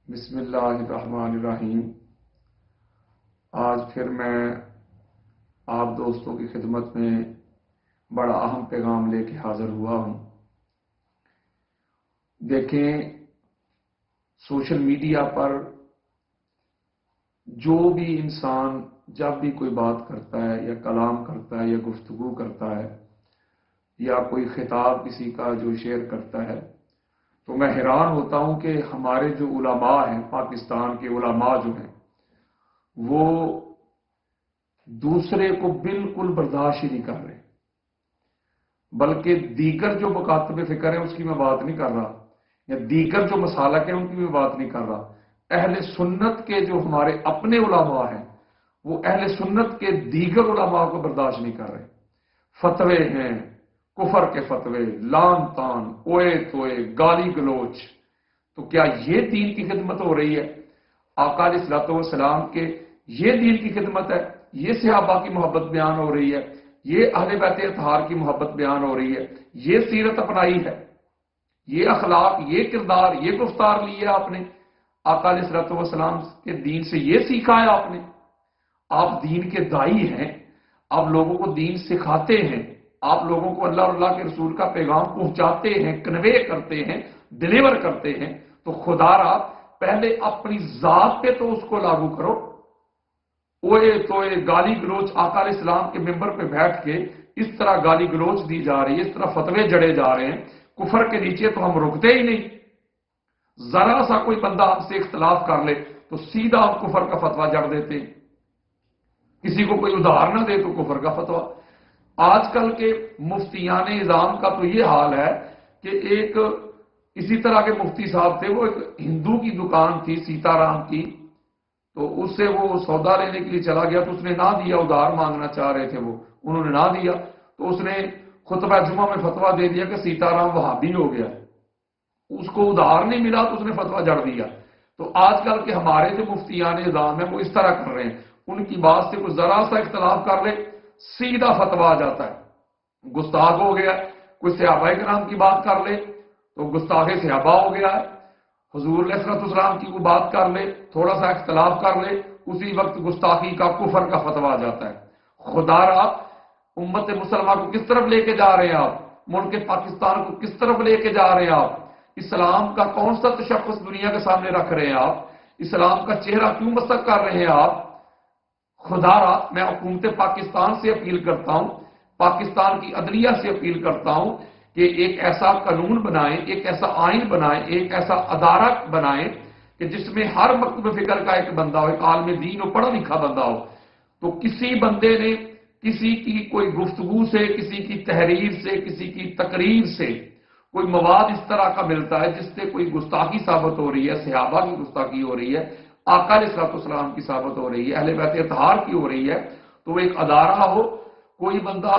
بسم اللہ الرحمن الرحیم۔ آج پھر میں آپ دوستوں کی خدمت میں بڑا اہم پیغام لے کے حاضر ہوا ہوں۔ دیکھیں، سوشل میڈیا پر جو بھی انسان جب بھی کوئی بات کرتا ہے یا کلام کرتا ہے یا گفتگو کرتا ہے یا کوئی خطاب کسی کا جو شیئر کرتا ہے، تو میں حیران ہوتا ہوں کہ ہمارے جو علماء ہیں، پاکستان کے علماء جو ہیں، وہ دوسرے کو بالکل برداشت ہی نہیں کر رہے، بلکہ دیگر جو مکاتب فکر ہیں اس کی میں بات نہیں کر رہا، یا دیگر جو مسالک ہیں ان کی میں بات نہیں کر رہا۔ اہل سنت کے جو ہمارے اپنے علماء ہیں، وہ اہل سنت کے دیگر علماء کو برداشت نہیں کر رہے۔ فتوے ہیں، کفر کے فتوے، لان تان، اوئے توئے، گالی گلوچ۔ تو کیا یہ دین کی خدمت ہو رہی ہے؟ آقا علیہ الصلوۃ والسلام کے یہ دین کی خدمت ہے؟ یہ صحابہ کی محبت بیان ہو رہی ہے؟ یہ اہل بیت اطہار کی محبت بیان ہو رہی ہے؟ یہ سیرت اپنائی ہے؟ یہ اخلاق، یہ کردار، یہ گفتار لی ہے آپ نے؟ آقا علیہ الصلوۃ والسلام کے دین سے یہ سیکھا ہے آپ نے؟ آپ دین کے دائی ہیں، آپ لوگوں کو دین سکھاتے ہیں، آپ لوگوں کو اللہ اور اللہ کے رسول کا پیغام پہنچاتے ہیں، کنوے کرتے ہیں، ڈلیور کرتے ہیں، تو خدا را پہلے اپنی ذات پہ تو اس کو لاگو کرو۔ اوئے توئے، گالی گلوچ، آقا علیہ السلام کے ممبر پہ بیٹھ کے اس طرح گالی گلوچ دی جا رہی ہے، اس طرح فتوے جڑے جا رہے ہیں، کفر کے نیچے تو ہم رکتے ہی نہیں۔ ذرا سا کوئی بندہ ہم سے اختلاف کر لے تو سیدھا ہم کفر کا فتویٰ جڑ دیتے ہیں، کسی کو کوئی ادھار نہ دے تو کفر کا فتویٰ۔ آج کل کے مفتیان نظام کا تو یہ حال ہے کہ ایک اسی طرح کے مفتی صاحب تھے، وہ ایک ہندو کی دکان تھی سیتا رام کی، تو اس سے وہ سودا لینے کے لیے چلا گیا، تو اس نے نہ دیا، ادھار مانگنا چاہ رہے تھے وہ، انہوں نے نہ دیا، تو اس نے خطبہ جمعہ میں فتویٰ دے دیا کہ سیتا رام وہابی ہو گیا۔ اس کو ادھار نہیں ملا تو اس نے فتویٰ جڑ دیا۔ تو آج کل کے ہمارے جو مفتیان نظام ہیں وہ اس طرح کر رہے ہیں، ان کی بات سے کوئی ذرا سا اختلاف کر لے سیدھا فتویٰ آ جاتا ہے، گستاخ ہو گیا۔ کوئی صحابہ کرام کی بات کر لے تو گستاخ صحابہ ہو گیا ہے، حضور علیہ السلام کی کوئی بات کر لے، تھوڑا سا اختلاف کر لے، اسی وقت گستاخی کا، کفر کا فتویٰ آ جاتا ہے۔ خدا را امت مسلمہ کو کس طرف لے کے جا رہے ہیں آپ؟ ملک پاکستان کو کس طرف لے کے جا رہے ہیں آپ؟ اسلام کا کون سا تشخص دنیا کے سامنے رکھ رہے ہیں آپ؟ اسلام کا چہرہ کیوں مسخ کر رہے ہیں آپ؟ خدا را میں حکومت پاکستان سے اپیل کرتا ہوں، پاکستان کی عدلیہ سے اپیل کرتا ہوں کہ ایک ایسا قانون بنائیں، ایک ایسا آئین بنائیں، ایک ایسا ادارہ بنائیں کہ جس میں ہر مکتب فکر کا ایک بندہ ہو، ایک عالم دین ہو، پڑھا لکھا بندہ ہو۔ تو کسی بندے نے کسی کی کوئی گفتگو سے، کسی کی تحریر سے، کسی کی تقریر سے کوئی مواد اس طرح کا ملتا ہے جس سے کوئی گستاخی ثابت ہو رہی ہے، صحابہ کی گستاخی ہو رہی ہے، آقا علیہ السلام کی ثابت ہو رہی ہے، اہل بیت اطہار کی ہو رہی ہے، تو وہ ایک ادارہ ہو، کوئی بندہ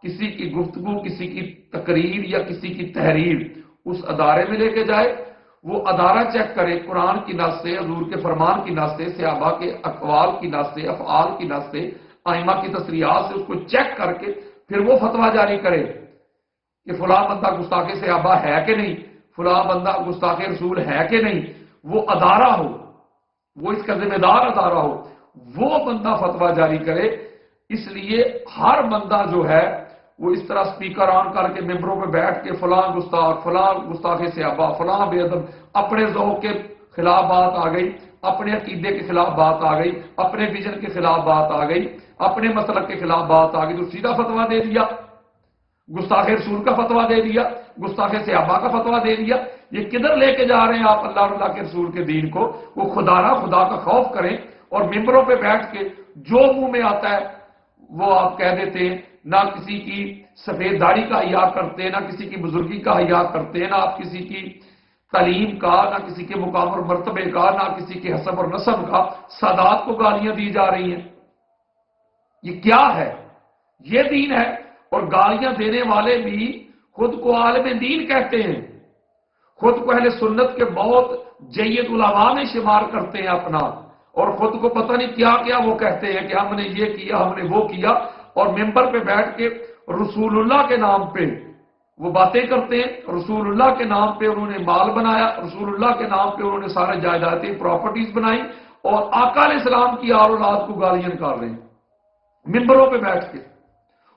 کسی کی گفتگو، کسی کی تقریر یا کسی کی تحریر اس ادارے میں لے کے جائے، وہ ادارہ چیک کرے، قرآن کی نص سے، حضور کے فرمان کی نص سے، صحابہ کے اقوال کی نص سے، افعال کی نص سے، ائمہ کی تصریحات سے اس کو چیک کر کے پھر وہ فتویٰ جاری کرے کہ فلاں بندہ گستاخ صحابہ ہے کہ نہیں، فلاں بندہ گستاخ رسول ہے کہ نہیں۔ وہ ادارہ ہو، وہ اس کا ذمہ دار ادارہ ہو، وہ بندہ فتویٰ جاری کرے۔ اس لیے ہر بندہ جو ہے وہ اس طرح سپیکر آن کر کے ممبروں پہ بیٹھ کے فلاں گستاخ صحابہ، فلاں بے ادب، اپنے ذوق کے خلاف بات آ گئی، اپنے عقیدے کے خلاف بات آ گئی، اپنے ویژن کے خلاف بات آ گئی، اپنے مسلک کے خلاف بات آ گئی تو سیدھا فتویٰ دے دیا، گستاخ رسول کا فتویٰ دے دیا، گستاخ صحابہ کا فتویٰ دے دیا۔ یہ کدھر لے کے جا رہے ہیں آپ اللہ اور اللہ کے رسول کے دین کو؟ وہ خدا کا خوف کریں اور ممبروں پہ بیٹھ کے جو منہ میں آتا ہے وہ آپ کہہ دیتے ہیں، نہ کسی کی سفید داڑھی کا حیا کرتے ہیں، نہ کسی کی بزرگی کا حیا کرتے ہیں، نہ آپ کسی کی تعلیم کا، نہ کسی کے مقام اور مرتبے کا، نہ کسی کے حسب اور نسب کا۔ سادات کو گالیاں دی جا رہی ہیں، یہ کیا ہے؟ یہ دین ہے؟ اور گالیاں دینے والے بھی خود کو عالم دین کہتے ہیں، خود کو اہل سنت کے بہت جید علماء میں شمار کرتے ہیں اپنا، اور خود کو پتہ نہیں کیا کیا وہ کہتے ہیں کہ ہم نے یہ کیا، ہم نے وہ کیا، اور ممبر پہ بیٹھ کے رسول اللہ کے نام پہ وہ باتیں کرتے ہیں، رسول اللہ کے نام پہ انہوں نے مال بنایا، رسول اللہ کے نام پہ انہوں نے سارے جائیدادیں پراپرٹیز بنائی، اور آقا علیہ السلام کی آل اولاد کو گالیاں کر رہے ہیں ممبروں پہ بیٹھ کے،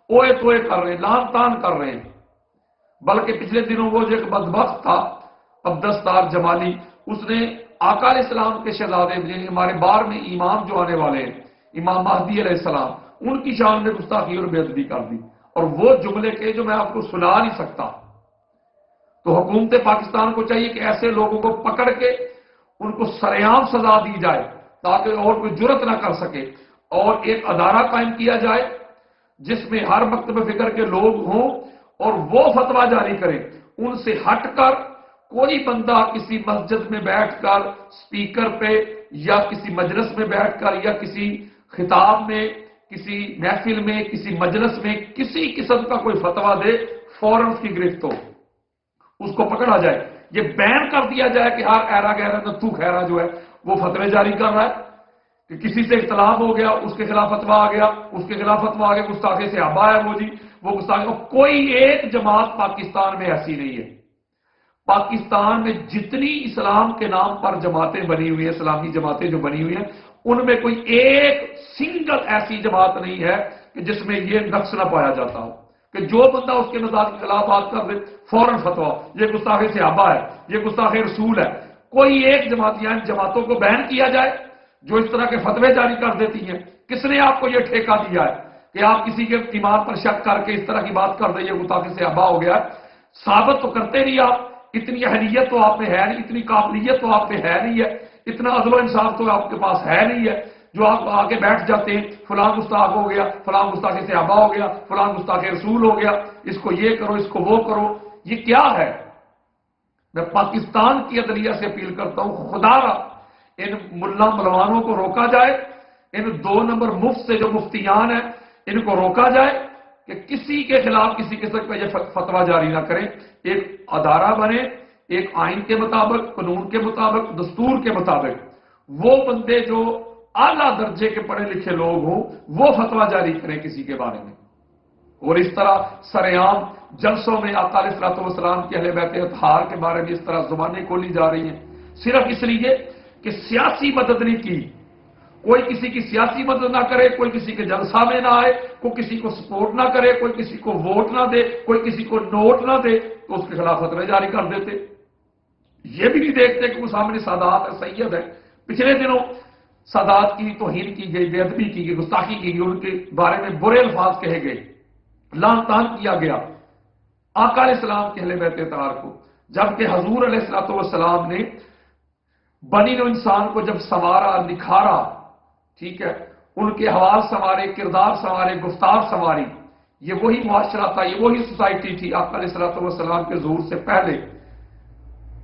اوئے توئے کر رہے ہیں، لان تان کر رہے ہیں۔ بلکہ پچھلے دنوں وہ جو ایک بدبخت تھا عبدالستار جمالی، اس نے آقا علیہ السلام کے شہزادے یعنی ہمارے بار میں امام جو آنے والے ہیں، امام مہدی علیہ السلام، ان کی شان میں گستاخی اور بے ادبی کر دی، اور وہ جملے کے جو میں آپ کو سنا نہیں سکتا۔ تو حکومت پاکستان کو چاہیے کہ ایسے لوگوں کو پکڑ کے ان کو سرعام سزا دی جائے تاکہ اور کوئی جرت نہ کر سکے، اور ایک ادارہ قائم کیا جائے جس میں ہر مکتب فکر کے لوگ ہوں اور وہ فتویٰ جاری کریں۔ ان سے ہٹ کر کوئی بندہ کسی مسجد میں بیٹھ کر سپیکر پہ یا کسی مجلس میں بیٹھ کر یا کسی خطاب میں، کسی محفل میں، کسی مجلس میں کسی قسم کا کوئی فتویٰ دے، فوراً اس کی گرفت ہو، اس کو پکڑا جائے۔ یہ بین کر دیا جائے کہ ہر ایرا گہرا نتھو خیرا جو ہے وہ فتوے جاری کر رہا ہے کہ کسی سے اختلاف ہو گیا، اس کے خلاف فتویٰ آ گیا، اس کے خلاف فتویٰ آ گیا، گستاخی سے آبا ہے وہ جی، وہ گستاخی۔ کوئی ایک جماعت پاکستان میں ایسی نہیں ہے۔ پاکستان میں جتنی اسلام کے نام پر جماعتیں بنی ہوئی ہیں، اسلامی جماعتیں جو بنی ہوئی ہیں، ان میں کوئی ایک سنگل ایسی جماعت نہیں ہے کہ جس میں یہ نقص نہ پایا جاتا ہو کہ جو بندہ اس کے مزاج کے خلاف بات کر دے فوراً فتویٰ، یہ گستاخی صحابہ ہے، یہ گستاخی رسول ہے۔ کوئی ایک جماعت یا ان جماعتوں کو بین کیا جائے جو اس طرح کے فتوے جاری کر دیتی ہیں۔ کس نے آپ کو یہ ٹھیکہ دیا ہے کہ آپ کسی کے ایمان پر شک کر کے اس طرح کی بات کر دیں یہ گستاخی صحابہ ہو گیا؟ ثابت تو کرتے نہیں آپ، اتنی اہلیت تو آپ میں ہے نہیں، اتنی قابلیت تو آپ میں ہے نہیں ہے، اتنا عدل و انصاف تو آپ کے پاس ہے نہیں ہے، جو آپ آگے بیٹھ جاتے ہیں فلاں گستاخ ہو گیا، فلاں گستاخی صحابہ ہو گیا، فلاں گستاخی رسول ہو گیا، اس کو یہ کرو، اس کو وہ کرو۔ یہ کیا ہے؟ میں پاکستان کی عدلیہ سے اپیل کرتا ہوں، خدا را ان ملا ملوانوں کو روکا جائے، ان 2 نمبر مفت سے جو مفتیان ہیں ان کو روکا جائے کہ کسی کے خلاف کسی قسم کا یہ فتویٰ جاری نہ کریں۔ ایک ادارہ بنے، ایک آئین کے مطابق، قانون کے مطابق، دستور کے مطابق، وہ بندے جو اعلیٰ درجے کے پڑھے لکھے لوگ ہوں وہ فتویٰ جاری کریں کسی کے بارے میں۔ اور اس طرح سرعام جلسوں میں آقا علیہ السلام کی اہل بیت اطہار کے بارے میں اس طرح زبانیں کھولی جا رہی ہیں، صرف اس لیے کہ سیاسی مدد نہیں کی۔ کوئی کسی کی سیاسی مدد نہ کرے، کوئی کسی کے جلسہ میں نہ آئے، کوئی کسی کو سپورٹ نہ کرے، کوئی کسی کو ووٹ نہ دے، کوئی کسی کو نوٹ نہ دے، تو اس کے خلاف فتوے جاری کر دیتے۔ یہ بھی نہیں دیکھتے کہ وہ سامنے سادات ہے، سید ہے۔ پچھلے دنوں سادات کی توہین کی گئی، بے ادبی کی گئی، گستاخی کی گئی، ان کے بارے میں برے الفاظ کہے گئے، لعن طعن کیا گیا آقا علیہ السلام کے اہل بیت اطہار کو، جبکہ حضور علیہ السلام نے بنی نوع انسان کو جب سنوارا، نکھارا، ٹھیک ہے، ان کے حوال سنوارے، کردار سنوارے، گفتار سنواری، یہ وہی معاشرہ تھا، یہ وہی سوسائٹی تھی آقا علیہ السلام کے ظہور سے پہلے۔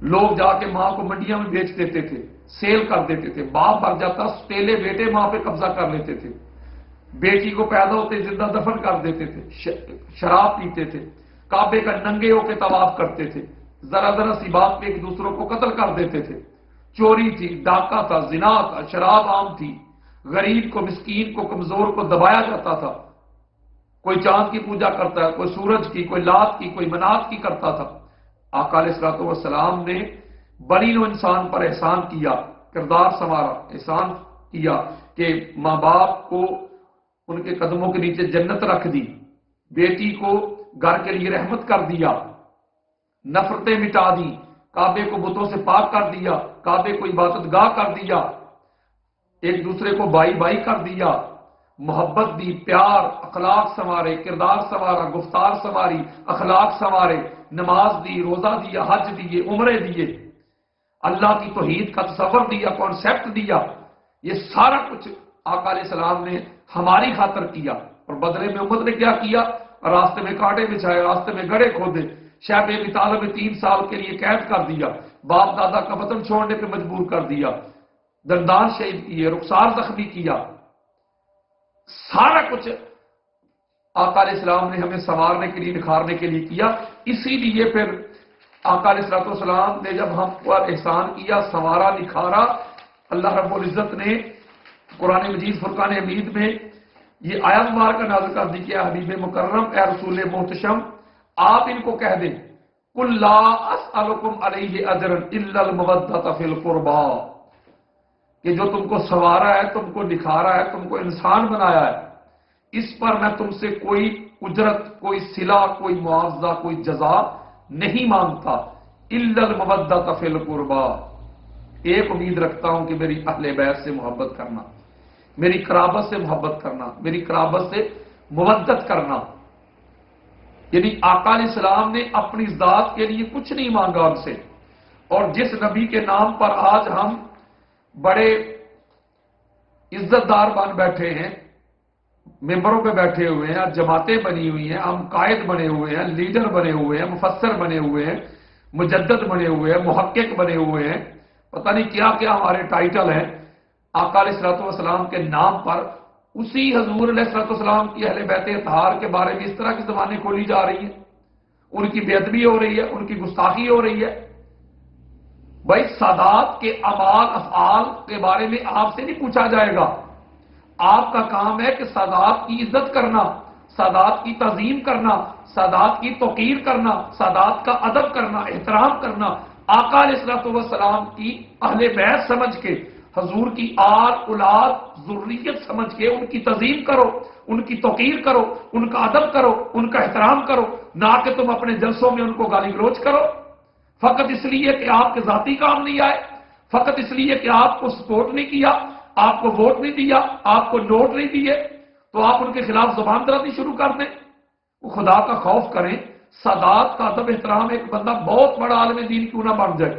لوگ جا کے ماں کو منڈیاں میں بیچ دیتے تھے، سیل کر دیتے تھے، باپ مر جاتا سٹیلے بیٹے ماں پہ قبضہ کر لیتے تھے، بیٹی کو پیدا ہوتے زندہ دفن کر دیتے تھے، شراب پیتے تھے، کعبے کا ننگے ہو کے طواف کرتے تھے، ذرا ذرا سی بات پہ ایک دوسروں کو قتل کر دیتے تھے، چوری تھی، ڈاکہ تھا، زنا تھا، شراب عام تھی، غریب کو، مسکین کو، کمزور کو دبایا جاتا تھا۔ کوئی چاند کی پوجا کرتا ہے، کوئی سورج کی، کوئی لات کی، کوئی منات کی کرتا تھا۔ آقا علیہ السلام نے بنی نوع انسان پر احسان کیا، کردار سنوارا، احسان کیا کہ ماں باپ کو ان کے قدموں کے نیچے جنت رکھ دی، بیٹی کو گھر کے لیے رحمت کر دیا، نفرتیں مٹا دی، کعبے کو بتوں سے پاک کر دیا، کعبے کو عبادت گاہ کر دیا، ایک دوسرے کو بائی بائی کر دیا، محبت دی، پیار، اخلاق سنوارے، کردار سنوارا، گفتار سنواری، اخلاق سنوارے، نماز دی، روزہ دیا، حج دیے، عمرے دیے، اللہ کی توحید کا تصور دیا، کانسیپٹ دیا۔ یہ سارا کچھ آقا علیہ السلام نے ہماری خاطر کیا، اور بدلے میں امت نے کیا کیا؟ راستے میں کانٹے بچھائے، راستے میں گڑھے کھودے، شیخ ابی طالب میں 3 سال کے لیے قید کر دیا، باپ دادا کا وطن چھوڑنے پہ مجبور کر دیا، دندان شہید کیے، رخسار زخمی کیا۔ سارا کچھ آقا علیہ السلام نے ہمیں سنوارنے کے لیے، نکھارنے کے لیے کیا۔ اسی لیے پھر آقا علیہ السلام نے جب ہم پر احسان کیا، سنوارا، نکھارا، اللہ رب العزت نے قرآن مجید فرقان حمید میں یہ آیت مبارکہ نازل کر دی کہ اے حبیب مکرم، اے رسول محتشم، آپ ان کو کہہ دیں قل لا اسألکم علیہ اجرا الا المودۃ فی القربى، کہ جو تم کو سنوارا ہے، تم کو نکھارا ہے، تم کو انسان بنایا ہے، اس پر میں تم سے کوئی اجرت، کوئی صلہ، کوئی معاوضہ، کوئی جزا نہیں مانگتا، الا المودۃ فی القربى، ایک امید رکھتا ہوں کہ میری اہل بیت سے محبت کرنا، میری قرابت سے محبت کرنا، میری قرابت سے مودت کرنا۔ یعنی آقا علیہ السلام نے اپنی ذات کے لیے کچھ نہیں مانگا ان سے، اور جس نبی کے نام پر آج ہم بڑے عزت دار بن بیٹھے ہیں، ممبروں پہ بیٹھے ہوئے ہیں، جماعتیں بنی ہوئی ہیں، ہم قائد بنے ہوئے ہیں، لیڈر بنے ہوئے ہیں، مفسر بنے ہوئے ہیں، مجدد بنے ہوئے ہیں، محقق بنے ہوئے ہیں، پتہ نہیں کیا کیا ہمارے ٹائٹل ہیں، آقا علیہ الصلوۃ والسلام کے نام پر اسی حضور علیہ الصلوۃ والسلام کی اہل بیت اطہار کے بارے میں اس طرح کی زبانیں کھولی جا رہی ہیں، ان کی بے ادبی ہو رہی ہے، ان کی گستاخی ہو رہی ہے۔ بھائی سادات کے اعمال افعال کے بارے میں آپ سے نہیں پوچھا جائے گا، آپ کا کام ہے کہ سادات کی عزت کرنا، سادات کی تعظیم کرنا، سادات کی توقیر کرنا، سادات کا ادب کرنا، احترام کرنا، آقا علیہ الصلوۃ والسلام کی اہل بیت سمجھ کے، حضور کی آل اولاد ذریت سمجھ کے ان کی تعظیم کرو، ان کی توقیر کرو، ان کا ادب کرو، ان کا احترام کرو، نہ کہ تم اپنے جلسوں میں ان کو گالی گلوچ کرو، فقط اس لیے کہ آپ کے ذاتی کام نہیں آئے، فقط اس لیے کہ آپ کو سپورٹ نہیں کیا، آپ کو ووٹ نہیں دیا، آپ کو نوٹ نہیں دیے، تو آپ ان کے خلاف زبان درازی شروع کر دیں۔ وہ خدا کا خوف کریں، سادات کا ادب احترام، ایک بندہ بہت بڑا عالم دین کیوں نہ بن جائے،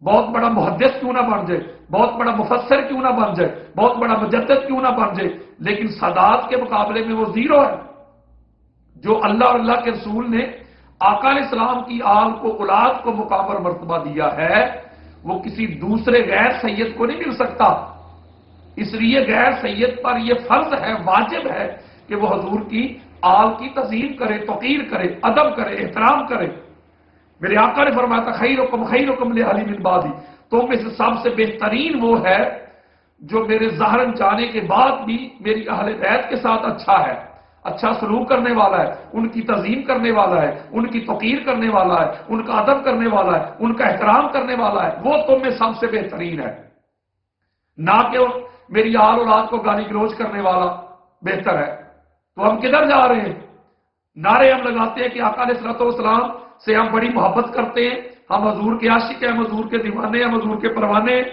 بہت بڑا محدث کیوں نہ بن جائے، بہت بڑا مفسر کیوں نہ بن جائے، بہت بڑا مجدد کیوں نہ بن جائے، لیکن سادات کے مقابلے میں وہ زیرو ہے۔ جو اللہ اور اللہ کے رسول نے آقا علیہ السلام کی آل کو، اولاد کو مقام اور مرتبہ دیا ہے، وہ کسی دوسرے غیر سید کو نہیں مل سکتا۔ اس لیے غیر سید پر یہ فرض ہے، واجب ہے کہ وہ حضور کی آل کی تعظیم کرے، توقیر کرے، ادب کرے، احترام کرے۔ میرے آقا نے فرمایا تھا خیرکم خیرکم لأہلی من بعدی، تم میں سے سب سے بہترین وہ ہے جو میرے ظاہراً جانے کے بعد بھی میری اہل بیت کے ساتھ اچھا ہے، اچھا سلوک کرنے والا ہے، ان کی تعظیم کرنے والا ہے، ان کی توقیر کرنے والا ہے، ان کا ادب کرنے والا ہے، ان کا احترام کرنے والا ہے، وہ تم میں سب سے بہترین ہے، نہ کہ میری آل اولاد کو گالی گلوچ کرنے والا بہتر ہے۔ تو ہم کدھر جا رہے ہیں؟ نعرے ہم لگاتے ہیں کہ آقا علیہ الصلوۃ والسلام سے ہم بڑی محبت کرتے ہیں، ہم حضور کے عاشق ہیں، ہم حضور کے دیوانے ہیں، ہم حضور کے پروانے ہیں۔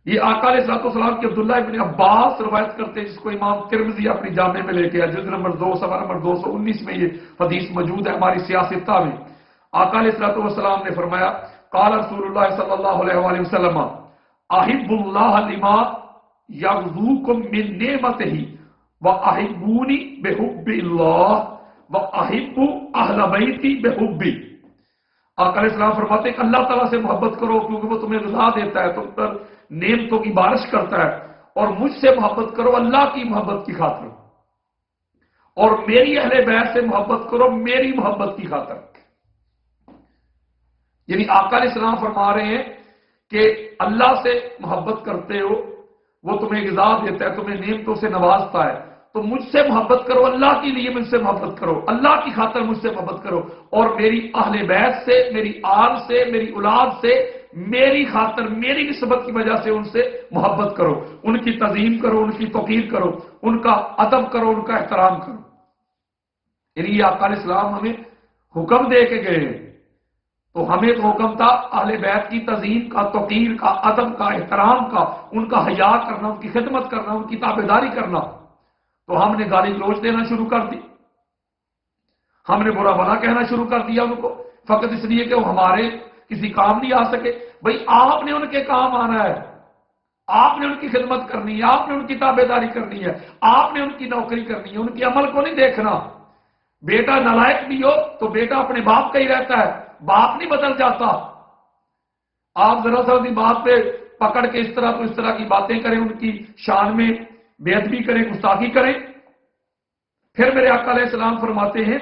یہ آقا علیہ الصلوۃ والسلام کے عبداللہ ابن عباس روایت کرتے ہیں، جس کو امام ترمذی اپنی جامع میں لے کے آیا، جلد نمبر 2 صفحہ نمبر 219 میں یہ حدیث موجود ہے ہماری سیاستہ میں۔ آقا علیہ الصلوۃ والسلام نے فرمایا قال رسول اللہ صلی اللہ علیہ وآلہ وسلم احب اللہ لما یغزوکم من نعمتہ وَأَحِبُّونِي بِحُبِّ اللَّهِ وَأَحِبُّ أَهْلَ بَيْتِي بِحُبِّي۔ آقا علیہ السلام فرماتے ہیں کہ اللہ تعالیٰ سے محبت کرو کیونکہ وہ تمہیں غذا دیتا ہے، تم پر نعمتوں کی بارش کرتا ہے، اور مجھ سے محبت کرو اللہ کی محبت کی خاطر، اور میری اہل بیت سے محبت کرو میری محبت کی خاطر۔ یعنی آقا علیہ السلام فرما رہے ہیں کہ اللہ سے محبت کرتے ہو، وہ تمہیں غذا دیتا ہے، تمہیں نعمتوں سے نوازتا ہے، تو مجھ سے محبت کرو، اللہ کے لیے مجھ سے محبت کرو، اللہ کی خاطر مجھ سے محبت کرو، اور میری اہل بیت سے، میری آل سے، میری اولاد سے، میری خاطر، میری نسبت کی وجہ سے ان سے محبت کرو، ان کی تعظیم کرو، ان کی توقیر کرو، ان کا ادب کرو، ان کا احترام کرو۔ یعنی یہ آقا علیہ السلام ہمیں حکم دے کے گئے ہیں، تو ہمیں تو حکم تھا اہل بیت کی تعظیم کا، توقیر کا، ادب کا، احترام کا، ان کا حیا کرنا، ان کی خدمت کرنا، ان کی تابعداری کرنا۔ تو ہم نے گالی گلوچ دینا شروع کر دی، ہم نے برا بھلا کہنا شروع کر دیا ان کو، فقط اس لیے کہ وہ ہمارے کسی کام نہیں آ سکے۔ بھئی آپ نے ان کے کام آنا ہے، آپ نے ان کی خدمت کرنی ہے، آپ نے ان کی تابعداری کرنی ہے، آپ نے ان کی نوکری کرنی ہے، ان کے عمل کو نہیں دیکھنا۔ بیٹا نالائق بھی ہو تو بیٹا اپنے باپ کا ہی رہتا ہے، باپ نہیں بدل جاتا۔ آپ ذرا ذرا سی بات پہ پکڑ کے اس طرح تو اس طرح کی باتیں کریں، ان کی شان میں بے ادبی کریں، گستاخی کریں۔ پھر میرے آقا علیہ السلام فرماتے ہیں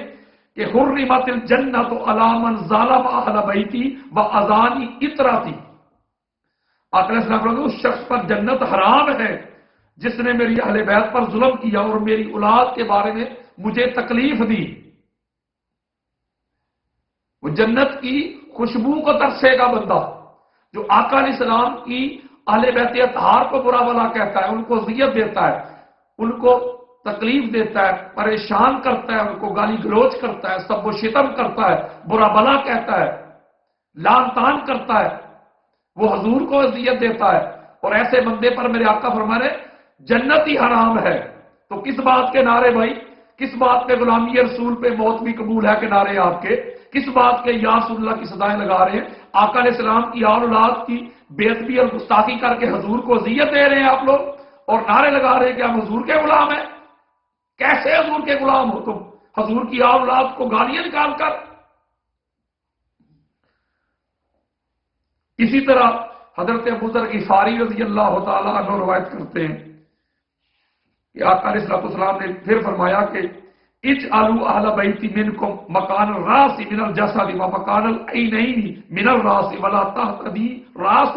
کہ حرمت الجنۃ علی من ظلم اہل بیتی واذانی اطراتی۔ آقا علیہ السلام فرماتے ہیں اس شخص پر جنت حرام ہے جس نے میری اہل بیت پر ظلم کیا اور میری اولاد کے بارے میں مجھے تکلیف دی۔ وہ جنت کی خوشبو کو ترسے گا بندہ جو آقا علیہ السلام کی اہل بیت اطہار کو برا بلا کہتا ہے، ان کو اذیت دیتا ہے، ان کو تکلیف دیتا ہے، پریشان کرتا ہے، ان کو گالی گلوچ کرتا ہے، سب و شتم کرتا ہے، برا بلا کہتا ہے، لان تان کرتا ہے، وہ حضور کو اذیت دیتا ہے، اور ایسے بندے پر میرے آقا فرما رہے جنت ہی حرام ہے۔ تو کس بات کے نعرے بھائی، کس بات پہ غلامی رسول پہ موت بھی قبول ہے کہ نعرے آپ کے، کس بات کے یا رسول اللہ کی صدائیں لگا رہے ہیں، آقا علیہ السلام کی اولاد کی بے ادبی اور گستاخی کر کے حضور کو اذیت دے رہے ہیں آپ لوگ، اور نعرے لگا رہے ہیں کہ ہم حضور کے غلام ہیں۔ کیسے حضور کے غلام ہو تم، حضور کی اولاد کو گالیاں نکال کر؟ اسی طرح حضرت ابو ذر غفاری رضی اللہ تعالیٰ عنہ روایت کرتے ہیں کہ آقا علیہ السلام نے پھر فرمایا کہ اجعلوا اہل بیتی منکم مکان الراس من الجسد و مکان العینین من الراس ولا تهتدی راس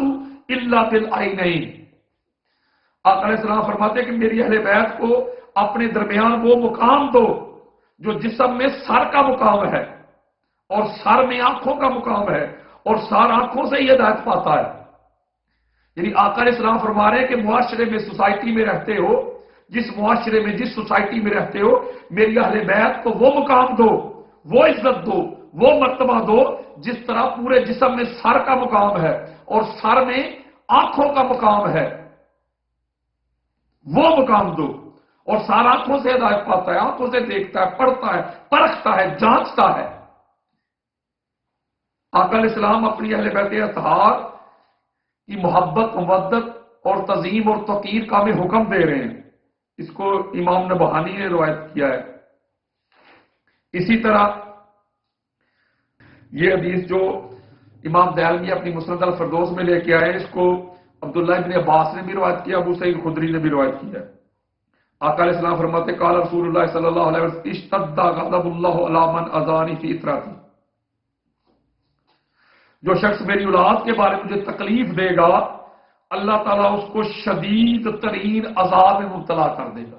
الا بالعینین۔ آقا علیہ السلام فرماتے ہیں کہ میری اہل بیت کو اپنے درمیان وہ مقام دو جو جسم میں سر کا مقام ہے، اور سر میں آنکھوں کا مقام ہے، اور سر آنکھوں سے ہی ہدایت پاتا ہے۔ یعنی آقا علیہ السلام فرما رہے ہیں کہ معاشرے میں، سوسائٹی میں رہتے ہو، جس معاشرے میں، جس سوسائٹی میں رہتے ہو، میری اہل بیت کو وہ مقام دو، وہ عزت دو، وہ مرتبہ دو جس طرح پورے جسم میں سر کا مقام ہے اور سر میں آنکھوں کا مقام ہے، وہ مقام دو۔ اور سر آنکھوں سے ہدایت پاتا ہے، آنکھوں سے دیکھتا ہے، پڑھتا ہے، پرکھتا ہے، جانچتا ہے۔ آقا علیہ السلام اپنی اہل بیت اطہار کی محبت، مودت اور تعظیم اور توقیر کا ہمیں حکم دے رہے ہیں۔ اس کو امام نبہانی نے روایت کیا ہے۔ اسی طرح یہ حدیث جو امام دہلوی اپنی مسند الفردوس میں لے کے آئے، اس کو عبداللہ ابن عباس نے بھی روایت کیا، ابو سعید خدری نے بھی روایت کیا ہے۔ آقا علیہ السلام فرماتے قال رسول اللہ صلی اللہ علیہ وسلم اشتد غضب اللہ علی من اذانی فی اطراتی، جو شخص میری اولاد کے بارے میں مجھے تکلیف دے گا، اللہ تعالیٰ اس کو شدید ترین عذاب میں مبتلا کر دے گا۔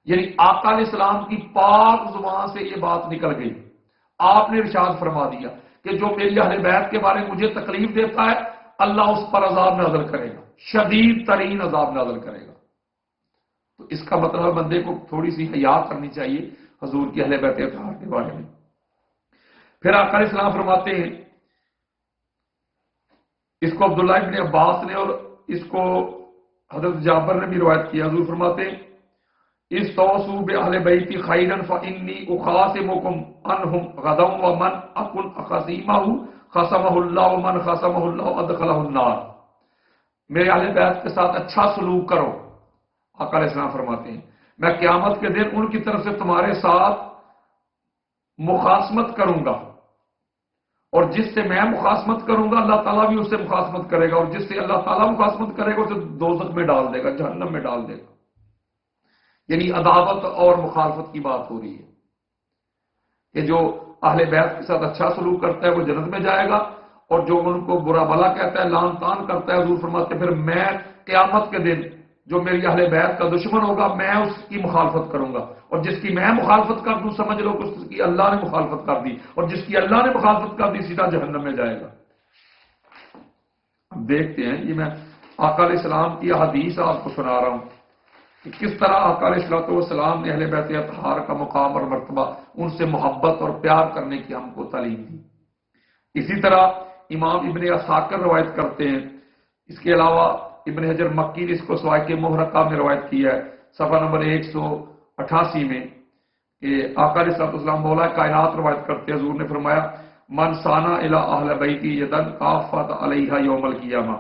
یعنی آقا علیہ السلام کی پاک زبان سے یہ بات نکل گئی، آپ نے ارشاد فرما دیا کہ جو میری اہل بیت کے بارے میں مجھے تکلیف دیتا ہے، اللہ اس پر عذاب نازل کرے گا، شدید ترین عذاب نازل کرے گا۔ تو اس کا مطلب بندے کو تھوڑی سی حیا کرنی چاہیے حضور کی اہل بیت اطہار کے بارے میں۔ پھر آقا علیہ السلام فرماتے ہیں، اس کو عبداللہ ابن عباس نے اور اس کو حضرت جابر نے بھی روایت کیا، حضور فرماتے ہیں استوصوا بأہل بیتی خیرا فإنی اخاصمکم عنہم غدا ومن اکن خصیمہ خصمہ اللہ ومن خصمہ اللہ ادخلہ النار۔ میرے اہل بیت کے ساتھ اچھا سلوک کرو، آقا علیہ السلام فرماتے ہیں میں قیامت کے دن ان کی طرف سے تمہارے ساتھ مخاصمت کروں گا، اور جس سے میں مخاصمت کروں گا اللہ تعالیٰ بھی اس سے مخاصمت کرے گا، اور جس سے اللہ تعالیٰ مخاصمت کرے گا اسے دوزخ میں ڈال دے گا، جہنم میں ڈال دے گا۔ یعنی عداوت اور مخالفت کی بات ہو رہی ہے کہ جو اہل بیت کے ساتھ اچھا سلوک کرتا ہے وہ جنت میں جائے گا، اور جو ان کو برا بھلا کہتا ہے، لعن طعن کرتا ہے، حضور فرماتے ہیں پھر میں قیامت کے دن جو میری اہل بیت کا دشمن ہوگا میں اس کی مخالفت کروں گا، اور جس کی میں مخالفت کر دوں سمجھ لو کہ اس کی اللہ نے مخالفت کر دی، اور جس کی اللہ نے مخالفت کر دی سیدھا جہنم میں جائے گا۔ اب دیکھتے ہیں، یہ میں آقا علیہ السلام کی حدیث آپ کو سنا رہا ہوں کہ کس طرح آقا علیہ السلام نے اہل بیت اطہار کا مقام اور مرتبہ، ان سے محبت اور پیار کرنے کی ہم کو تعلیم دی۔ اسی طرح امام ابن عساکر روایت کرتے ہیں، اس کے علاوہ ابن حجر مکی نے اس کو سوائق محرقہ میں روایت کیا ہے صفحہ نمبر 188 میں کہ آقا علیہ السلام مولا کائنات روایت کرتے ہیں، حضور نے فرمایا من سانا الی اہل بیتی یدن کافت علیہا یوم القیامہ،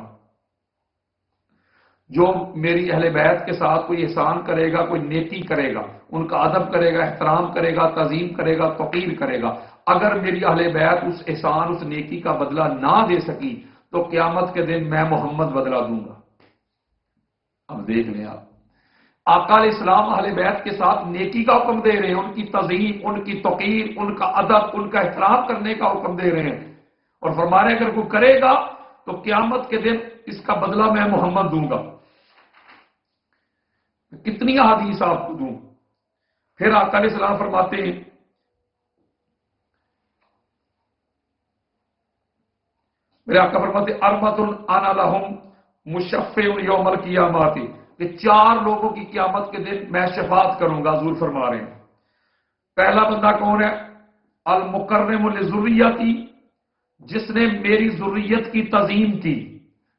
جو میری اہل بیت کے ساتھ کوئی احسان کرے گا، کوئی نیکی کرے گا، ان کا ادب کرے گا، احترام کرے گا، تعظیم کرے گا، توقیر کرے گا، اگر میری اہل بیت اس احسان، اس نیکی کا بدلہ نہ دے سکی تو قیامت کے دن میں محمد بدلہ دوں گا۔ اب دیکھ لیں آپ، آقا علیہ السلام اہل بیت کے ساتھ نیکی کا حکم دے رہے ہیں، ان کی تعظیم، ان کی توقیر، ان کا ادب، ان کا احترام کرنے کا حکم دے رہے ہیں، اور فرما رہے ہیں اگر کوئی کرے گا تو قیامت کے دن اس کا بدلہ میں محمد دوں گا۔ کتنی احادیث آپ کو دوں۔ پھر آقا علیہ السلام فرماتے ہیں میرے آقا فرماتے اربعۃ انا لہم مشفع یوم القیامت، کہ 4 لوگوں کی قیامت کے دن میں شفاعت کروں گا، حضور فرما رہے ہیں۔ پہلا بندہ کون ہے؟ المکرم لذریتی، جس نے میری ذریت کی تعظیم کی،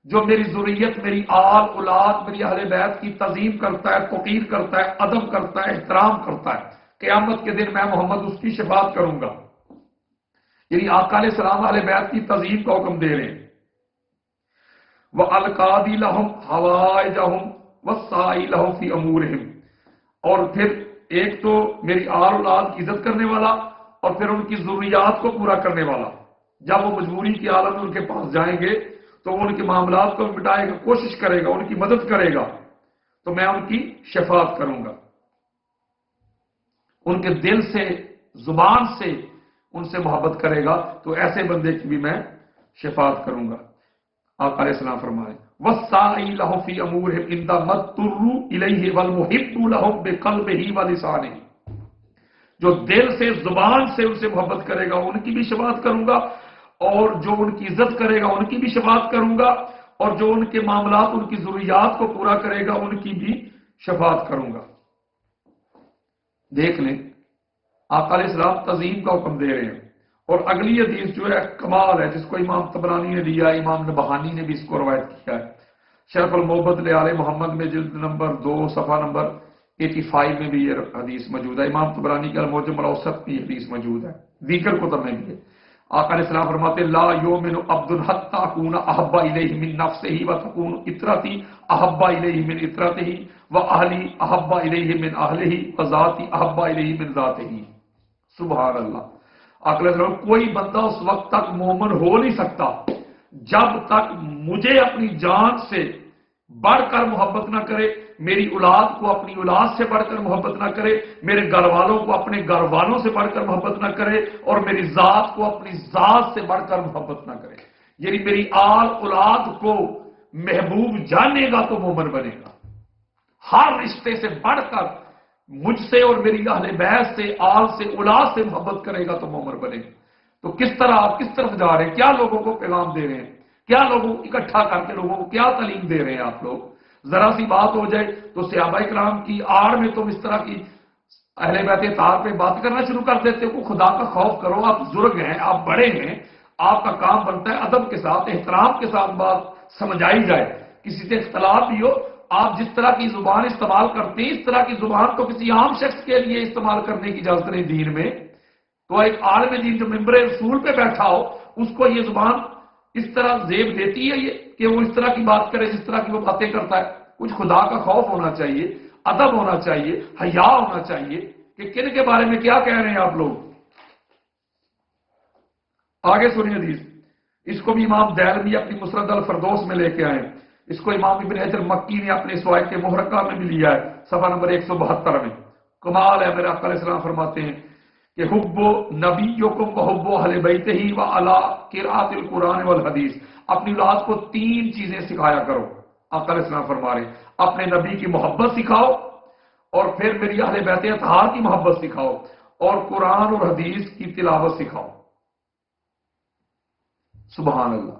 جو میری ذریت، میری آل اولاد، میری اہل بیت کی تعظیم کرتا ہے، توقیر کرتا ہے، ادب کرتا ہے، احترام کرتا ہے، قیامت کے دن میں محمد اس کی شفاعت کروں گا۔ یعنی آقا علیہ السلام اہل بیت کی تعظیم کا حکم دے رہے ہیں۔ وَأَلْقَادِي لَهُمْ حَوَائِجَهُمْ وَالسَّائِلَ لَهُمْ فِي أَمُورِهِمْ، اور پھر ایک تو میری آل اولاد کی عزت کرنے والا، اور پھر ان کی ضروریات کو پورا کرنے والا۔ جب وہ مجبوری کی حالت میں ان کے پاس جائیں گے تو وہ ان کے معاملات کو مٹائے گا، کوشش کرے گا، ان کی مدد کرے گا، تو میں ان کی شفاعت کروں گا۔ ان کے دل سے، زبان سے ان سے محبت کرے گا تو ایسے بندے کی بھی میں شفاعت کروں گا۔ آقا علیہ السلام فرمائے وَالسَّائِلَ لَهُمْ فِي أَمُورِهِمْ إِذَا مَا اضْطُرُّوا إِلَيْهِ وَالْمُحِبُّ لَهُمْ بِقَلْبِهِ وَلِسَانِهِ، جو دل سے، زبان سے ان سے محبت کرے گا ان کی بھی شفاعت کروں گا، اور جو ان کی عزت کرے گا ان کی بھی شفاعت کروں گا، اور جو ان کے معاملات، ان کی ضروریات کو پورا کرے گا ان کی بھی شفاعت کروں گا۔ دیکھ لیں آقا علیہ السلام تعظیم کا حکم دے رہے ہیں، اور اگلی حدیث جو ہے کمال ہے، جس کو امام طبرانی نے لیا، امام نبہانی نے بھی اس کو روایت کیا ہے۔ شرف المحبت لآل محمد میں جلد نمبر 2 صفحہ نمبر 85 میں بھی یہ حدیث موجود ہے۔ امام طبرانی کے المعجم الاوسط میں یہ حدیث موجود ہے، دیگر کتب میں بھی ہے۔ آقا علیہ السلام فرماتے لا یؤمن عبد حتی اکون احب الیہ من نفسہ وتکون اطرتی احب الیہ من اطرتہ واہلی احب الیہ من اہلہ وذاتی احب الیہ من ذاتہ۔ سبحان اللہ۔ آقا علیہ السلام کوئی بندہ اس وقت تک مومن ہو نہیں سکتا جب تک مجھے اپنی جان سے بڑھ کر محبت نہ کرے، میری اولاد کو اپنی اولاد سے بڑھ کر محبت نہ کرے، میرے گھر والوں کو اپنے گھر والوں سے بڑھ کر محبت نہ کرے، اور میری ذات کو اپنی ذات سے بڑھ کر محبت نہ کرے۔ یعنی میری آل اولاد کو محبوب جانے گا تو مومن بنے گا۔ ہر رشتے سے بڑھ کر مجھ سے اور میری اہل بیت سے، آل سے، اولاد سے محبت کرے گا تو مومن بنے گا۔ تو کس طرح آپ کس طرف جا رہے ہیں؟ کیا لوگوں کو پیغام دے رہے ہیں؟ کیا لوگوں اکٹھا کر کے لوگوں کو کیا تعلیم دے رہے ہیں آپ لوگ؟ ذرا سی بات ہو جائے تو صحابہ کرام کی آڑ میں تم اس طرح کی اہل بیت اطہار پہ بات کرنا شروع کر دیتے ہو۔ خدا کا خوف کرو، آپ بزرگ ہیں، آپ بڑے ہیں، آپ کا کام بنتا ہے ادب کے ساتھ، احترام کے ساتھ بات سمجھائی جائے۔ کسی سے اختلاف بھی ہو، آپ جس طرح کی زبان استعمال کرتے ہیں اس طرح کی زبان تو کسی عام شخص کے لیے استعمال کرنے کی اجازت نہیں دین میں۔ تو ایک عالم دین جو ممبر رسول پہ بیٹھا ہو اس کو یہ زبان اس طرح زیب دیتی ہے یہ کہ وہ اس طرح کی بات کرے جس طرح کی وہ باتیں کرتا ہے؟ کچھ خدا کا خوف ہونا چاہیے، ادب ہونا چاہیے، حیا ہونا چاہیے کہ کن کے بارے میں کیا کہہ رہے ہیں آپ لوگ۔ آگے سنیے حدیث، اس کو بھی امام دہلوی اپنی مسند الفردوس میں لے کے آئے، اس کو امام ابن حجر مکی نے اپنے سوائے کے محرقہ میں بھی لیا ہے، صفحہ نمبر 172 میں۔ کمال ہے، میرے آقا علیہ السلام فرماتے ہیں کہ حب نبیکم و حب اہل بیتہ و علی قراءۃ القرآن والحدیث، اپنی اولاد کو 3 چیزیں سکھایا کرو۔ آقا علیہ السلام فرما رہے ہیں اپنے نبی کی محبت سکھاؤ، اور پھر میری اہل بیت اطہار کی محبت سکھاؤ، اور قرآن اور حدیث کی تلاوت سکھاؤ۔ سبحان اللہ۔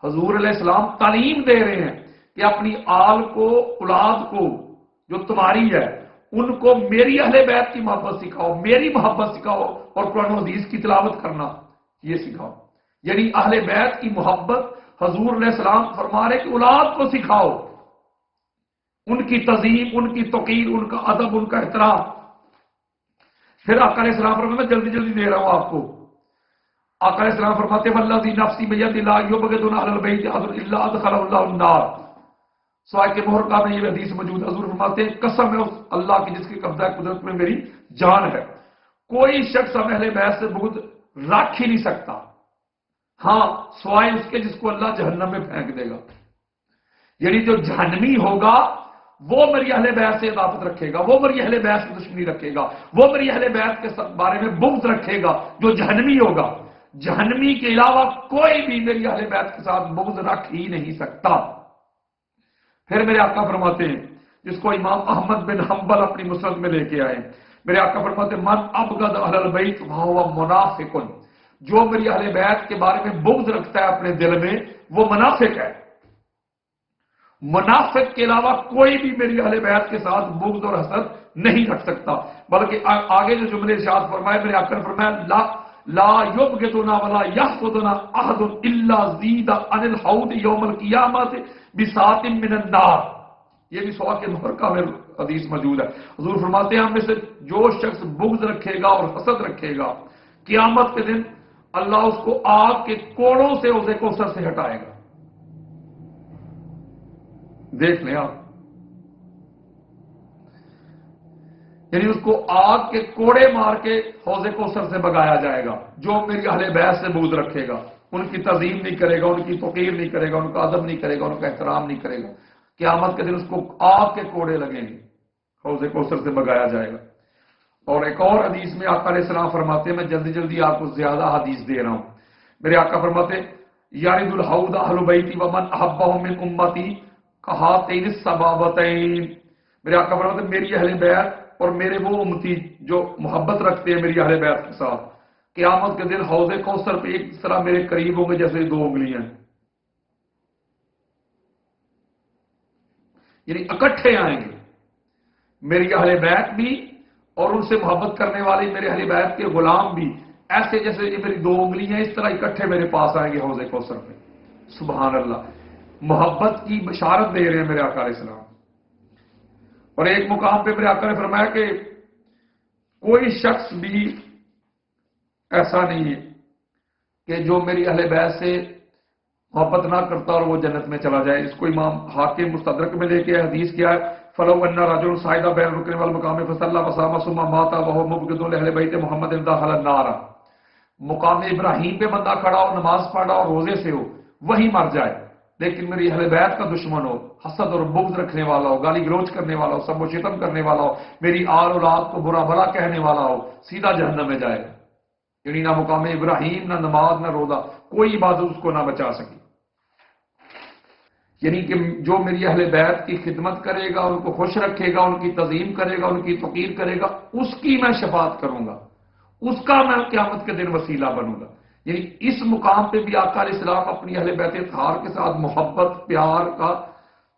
حضور علیہ السلام تعلیم دے رہے ہیں کہ اپنی آل کو، اولاد کو جو تمہاری ہے ان کو میری اہل بیت کی محبت سکھاؤ، میری محبت سکھاؤ، اور قرآن و حدیث کی تلاوت کرنا یہ سکھاؤ۔ یعنی اہل بیت کی محبت حضور علیہ السلام فرما رہے کہ اولاد کو سکھاؤ، ان کی تعظیم، ان کی توقیر، ان کا ادب، ان کا احترام۔ پھر آقا علیہ السلام فرماتے ہیں میں جلدی جلدی دے رہا ہوں آپ کو۔ آقا علیہ السلام فرماتے ہیں والذی نفسی بیدہ لا یبغض اہل البیت احد الا ادخلہ اللہ النار، سوائے کے محرقہ میں یہ حدیث موجود ہے۔ حضور فرماتے ہیں قسم ہے اس اللہ کی جس کی قبضہ قدرت میں میری جان ہے، کوئی شخص اہل بیت سے بغض رکھ ہی نہیں سکتا، ہاں سوائے اس کے جس کو اللہ جہنم میں پھینک دے گا۔ یعنی جو جہنمی ہوگا وہ میری اہل بیت سے عداوت رکھے گا، وہ میری اہل بیت سے دشمنی رکھے گا، وہ میری اہل بیت کے بارے میں بغض رکھے گا، جو جہنمی ہوگا۔ جہنمی کے علاوہ کوئی بھی میری اہل بیت کے ساتھ بغض رکھ ہی نہیں سکتا۔ پھر میرے آقا فرماتے ہیں جس کو امام احمد بن حنبل اپنی مسند میں لے کے آئے، میرے آقا فرماتے ہیں من ابغض اہل البیت فہو منافق، جو میری اہل بیت کے بارے میں بغض رکھتا ہے اپنے دل میں وہ منافق ہے. منافق کے علاوہ کوئی بھی میری اہل بیت کے ساتھ بغض اور حسد نہیں رکھ سکتا. بلکہ آگے جو جملے ارشاد فرمائے میرے آقا نے فرمایا لا یبغضنا ولا یحسدنا احد الا زید عن الحوض یوم القیامت بساط من النار. یہ بھی سوا کے نمبر کا حدیث موجود ہے. حضور فرماتے ہیں ہم میں سے جو شخص بغض رکھے گا اور حسد رکھے گا قیامت کے دن اللہ اس کو آگ کے کوڑوں سے حوض کوثر سے ہٹائے گا. دیکھ لیں آپ, یعنی اس کو آگ کے کوڑے مار کے حوض کوثر سے بگایا جائے گا. جو میری اہل بیت سے بغض رکھے گا, ان کی تعظیم نہیں کرے گا, ان کی توقیر نہیں کرے گا, ان کا ادب نہیں کرے گا, ان کا احترام نہیں کرے گا, قیامت کے دن اس کو آگ کے کوڑے لگیں گے, حوض کوثر سے بگایا جائے گا. اور ایک اور حدیث میں آقا علیہ السلام فرماتے ہیں, میں جلدی جلدی آپ کو زیادہ حدیث دے رہا ہوں. میرے آقا فرماتے ہیں یارد الحوض اہل بیتی ومن احبہم من امتی کہاتین السبابتین. میرے آقا فرماتے ہیں میری اہل بیت اور میرے وہ امتی جو محبت رکھتے ہیں میری اہل بیت کے ساتھ, قیامت کے دن حوض کوثر پہ ایک طرح میرے قریب ہوں گے جیسے 2 انگلیاں, یعنی اکٹھے آئیں گے میری اہل بیت بھی اور ان سے محبت کرنے والے میرے اہل بیت کے غلام بھی, ایسے جیسے یہ میری 2 انگلیاں اس طرح اکٹھے میرے پاس آئیں گے حوض کوثر پہ. سبحان اللہ, محبت کی بشارت دے رہے ہیں میرے آقا علیہ السلام. اور ایک مقام پہ میرے آقا نے فرمایا کہ کوئی شخص بھی ایسا نہیں ہے کہ جو میری اہل بیت سے محبت نہ کرتا اور وہ جنت میں چلا جائے. اس کو امام حاکم مستدرک میں لے کے حدیث کیا ہے فلو ان رجل صعد بین الركن والمقام فصلى وصام ثم مات وهو مبغض لاهل بیت محمد دخل النار. مقام ابراہیم پہ بندہ کھڑا اور نماز پڑھا اور روزے سے ہو, وہی مر جائے, لیکن میری اہل بیت کا دشمن ہو, حسد اور بغض رکھنے والا ہو, گالی گلوچ کرنے والا ہو, سب و شتم کرنے والا ہو, میری آل اولاد کو برا بھلا کہنے والا ہو, سیدھا جہنم میں جائے گا. یعنی نہ مقام ابراہیم, نہ نماز, نہ روزہ, کوئی عبادت اس کو نہ بچا سکی. یعنی کہ جو میری اہل بیت کی خدمت کرے گا, ان کو خوش رکھے گا, ان کی تعظیم کرے گا, ان کی توقیر کرے گا, اس کی میں شفاعت کروں گا, اس کا میں قیامت کے دن وسیلہ بنوں گا. یعنی اس مقام پہ بھی آقا علیہ السلام اپنی اہل بیت اطہار کے ساتھ محبت پیار کا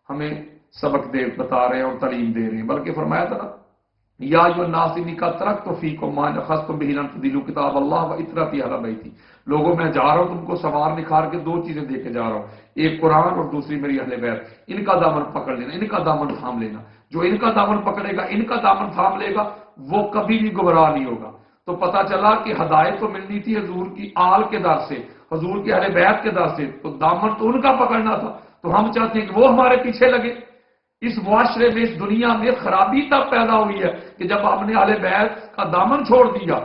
ہمیں سبق بتا رہے ہیں اور تعلیم دے رہے ہیں. بلکہ فرمایا تھا نا یا ایھا الناس انی قد ترکت فیکم ما ان اخذتم به لن تضلوا کتاب اللہ و اطرتی اہل بیتی. لوگوں میں جا رہا ہوں تم کو سوار نکھار کے 2 چیزیں دے کے جا رہا ہوں, ایک قرآن اور دوسری میری اہل بیت. ان کا دامن پکڑ لینا, ان کا دامن تھام لینا. جو ان کا دامن پکڑے گا, ان کا دامن تھام لے گا, وہ کبھی بھی گمراہ نہیں ہوگا. تو پتہ چلا کہ ہدایت تو ملنی تھی حضور کی آل کے در سے, حضور کے اہل بیت کے در سے, تو دامن تو ان کا پکڑنا تھا. تو ہم چاہتے ہیں کہ وہ ہمارے پیچھے لگے. اس معاشرے میں, اس دنیا میں خرابی تب پیدا ہوئی ہے کہ جب ہم نے اہل بیت کا دامن چھوڑ دیا,